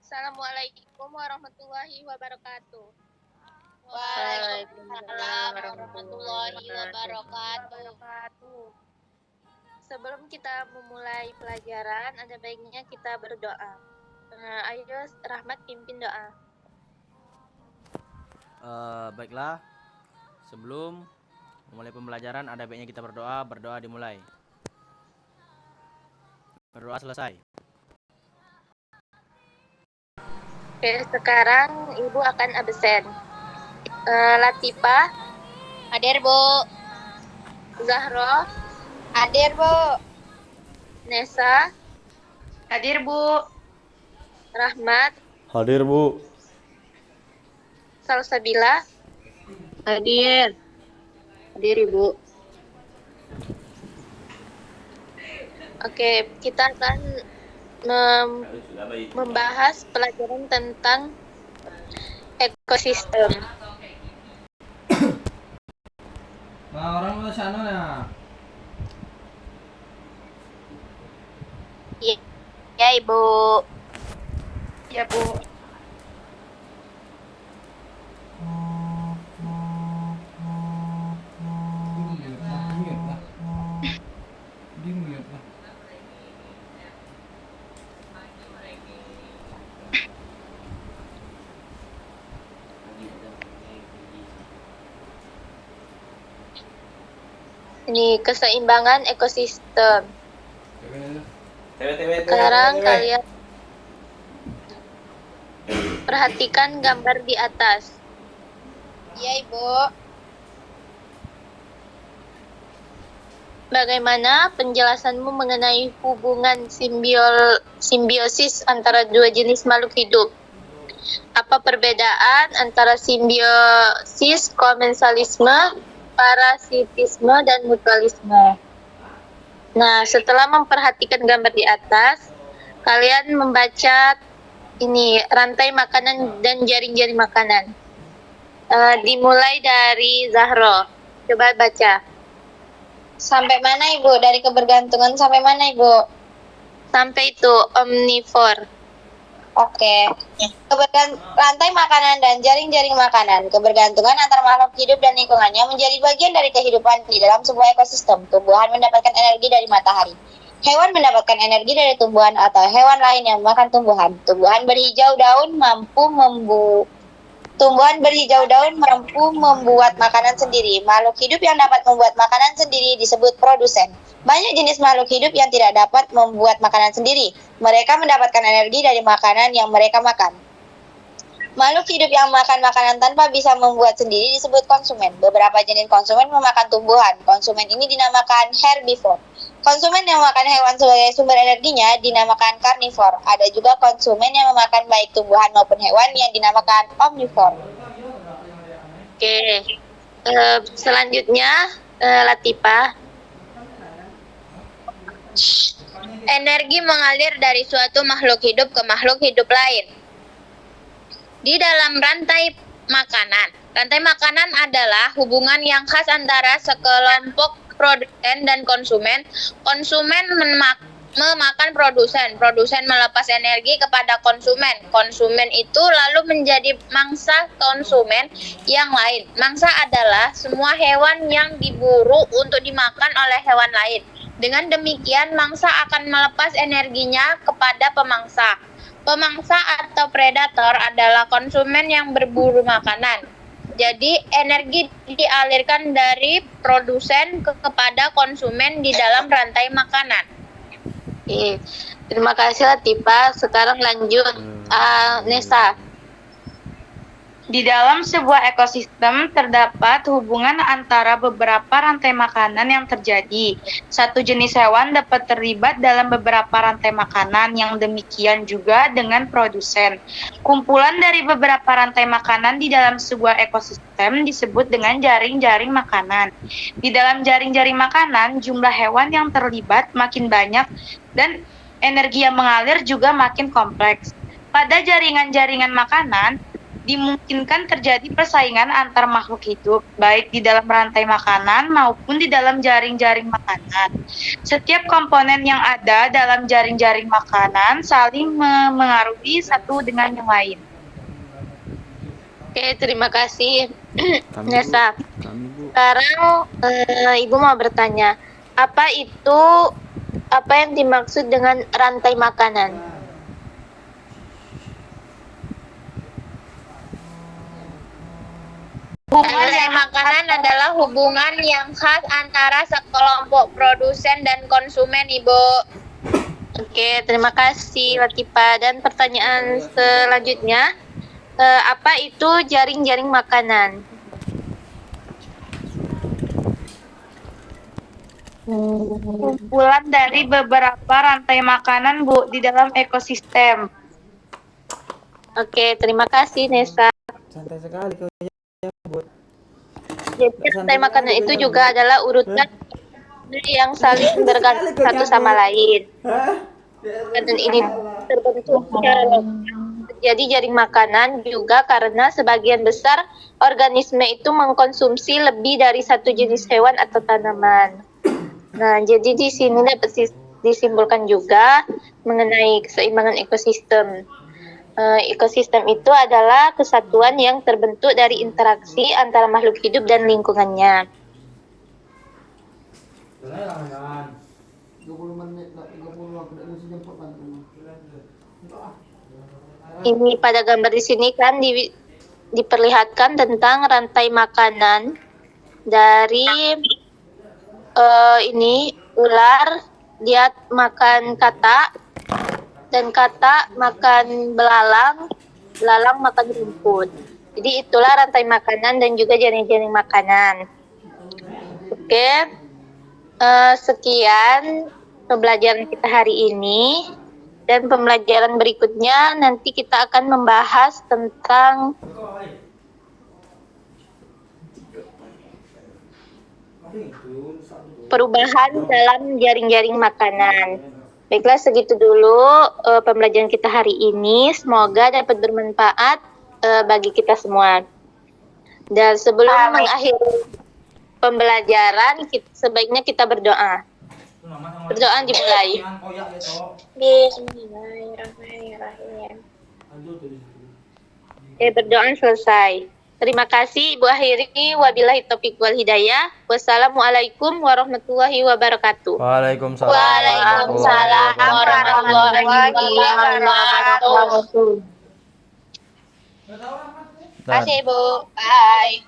Assalamualaikum warahmatullahi wabarakatuh. Waalaikumsalam warahmatullahi wabarakatuh. Sebelum kita memulai pelajaran, ada baiknya kita berdoa. Ayo, Rahmat pimpin doa. Baiklah, sebelum memulai pembelajaran ada baiknya kita berdoa. Berdoa dimulai. Berdoa selesai. Oke, sekarang Ibu akan absen. Latifah, Hadir, Bu. Zahro, Hadir, Bu. Nesa, Hadir, Bu. Rahmat, Hadir, Bu. Salsabila, Hadir. Hadir, Ibu. Oke, kita akan membahas pelajaran tentang ekosistem. Nah, orang ke sana ya. Ya, Ibu. Ya, Bu. Ini keseimbangan ekosistem. Sekarang kalian perhatikan gambar di atas. Ya, Ibu. Bagaimana penjelasanmu mengenai hubungan simbiosis antara dua jenis makhluk hidup? Apa perbedaan antara simbiosis, komensalisme, parasitisme, dan mutualisme? Nah, setelah memperhatikan gambar di atas, kalian membaca ini rantai makanan dan jaring-jaring makanan. Dimulai dari Zahro. Coba baca. Sampai mana, Ibu? Dari kebergantungan sampai mana, Ibu? Sampai itu omnivore. Oke. Rantai makanan dan jaring-jaring makanan. Kebergantungan antara makhluk hidup dan lingkungannya menjadi bagian dari kehidupan di dalam sebuah ekosistem. Tumbuhan mendapatkan energi dari matahari. Hewan mendapatkan energi dari tumbuhan atau hewan lain yang makan tumbuhan. Tumbuhan berhijau daun mampu membuat makanan sendiri. Makhluk hidup yang dapat membuat makanan sendiri disebut produsen. Banyak jenis makhluk hidup yang tidak dapat membuat makanan sendiri. Mereka mendapatkan energi dari makanan yang mereka makan. Makhluk hidup yang makan makanan tanpa bisa membuat sendiri disebut konsumen. Beberapa jenis konsumen memakan tumbuhan. Konsumen ini dinamakan herbivore. Konsumen yang memakan hewan sebagai sumber energinya dinamakan karnivor. Ada juga konsumen yang memakan baik tumbuhan maupun hewan yang dinamakan omnivor. Oke. Selanjutnya, Latifah. Energi mengalir dari suatu makhluk hidup ke makhluk hidup lain. Di dalam rantai makanan adalah hubungan yang khas antara sekelompok produsen dan konsumen. Konsumen memakan produsen melepas energi kepada konsumen. Konsumen itu lalu menjadi mangsa konsumen yang lain. Mangsa adalah semua hewan yang diburu untuk dimakan oleh hewan lain. Dengan demikian, mangsa akan melepas energinya kepada pemangsa. Pemangsa atau predator adalah konsumen yang berburu makanan. Jadi, energi dialirkan dari produsen kepada konsumen di dalam rantai makanan. Oke. Terima kasih Latifah. Sekarang lanjut Nesa. Di dalam sebuah ekosistem terdapat hubungan antara beberapa rantai makanan yang terjadi. Satu jenis hewan dapat terlibat dalam beberapa rantai makanan, yang demikian juga dengan produsen. Kumpulan dari beberapa rantai makanan di dalam sebuah ekosistem disebut dengan jaring-jaring makanan. Di dalam jaring-jaring makanan, jumlah hewan yang terlibat makin banyak dan energi yang mengalir juga makin kompleks. Pada jaringan-jaringan makanan, dimungkinkan terjadi persaingan antar makhluk hidup, baik di dalam rantai makanan maupun di dalam jaring-jaring makanan. Setiap komponen yang ada dalam jaring-jaring makanan saling mengaruhi satu dengan yang lain. Oke, terima kasih, Kami, Bu. Nesa. Kami, Bu. Sekarang Ibu mau bertanya, apa yang dimaksud dengan rantai makanan? Rantai makanan adalah hubungan yang khas antara sekelompok produsen dan konsumen, Ibu. Oke, terima kasih Latifa. Dan pertanyaan selanjutnya, apa itu jaring-jaring makanan? Kumpulan dari beberapa rantai makanan, Bu, di dalam ekosistem. Oke, terima kasih Nesa. Santai sekali kau ya, Bu. Jadi rantai makanan itu juga adalah urutan yang saling bergantung satu sama lain. Dan ini terbentuk secara lokal. Jadi jaring makanan juga karena sebagian besar organisme itu mengkonsumsi lebih dari satu jenis hewan atau tanaman. Nah, jadi di sini dapat disimpulkan juga mengenai keseimbangan ekosistem. Ekosistem itu adalah kesatuan yang terbentuk dari interaksi antara makhluk hidup dan lingkungannya. Ini pada gambar di sini kan diperlihatkan tentang rantai makanan dari ini ular, dia makan katak, dan katak makan belalang, belalang makan rumput. Jadi itulah rantai makanan dan juga jaring-jaring makanan. Oke, sekian pembelajaran kita hari ini. Dan pembelajaran berikutnya nanti kita akan membahas tentang perubahan dalam jaring-jaring makanan. Baiklah, segitu dulu pembelajaran kita hari ini. Semoga dapat bermanfaat bagi kita semua. Dan sebelum mengakhiri pembelajaran, sebaiknya kita berdoa. Berdoa dimulai. Bismillahirrahmanirrahim. Berdoa selesai. Terima kasih Ibu akhiri. Wabillahi taufiq wal hidayah. Wassalamualaikum warahmatullahi wabarakatuh. Waalaikumsalam. Waalaikumsalam warahmatullahi wabarakatuh. Dan- Terima kasih, Ibu. Bye.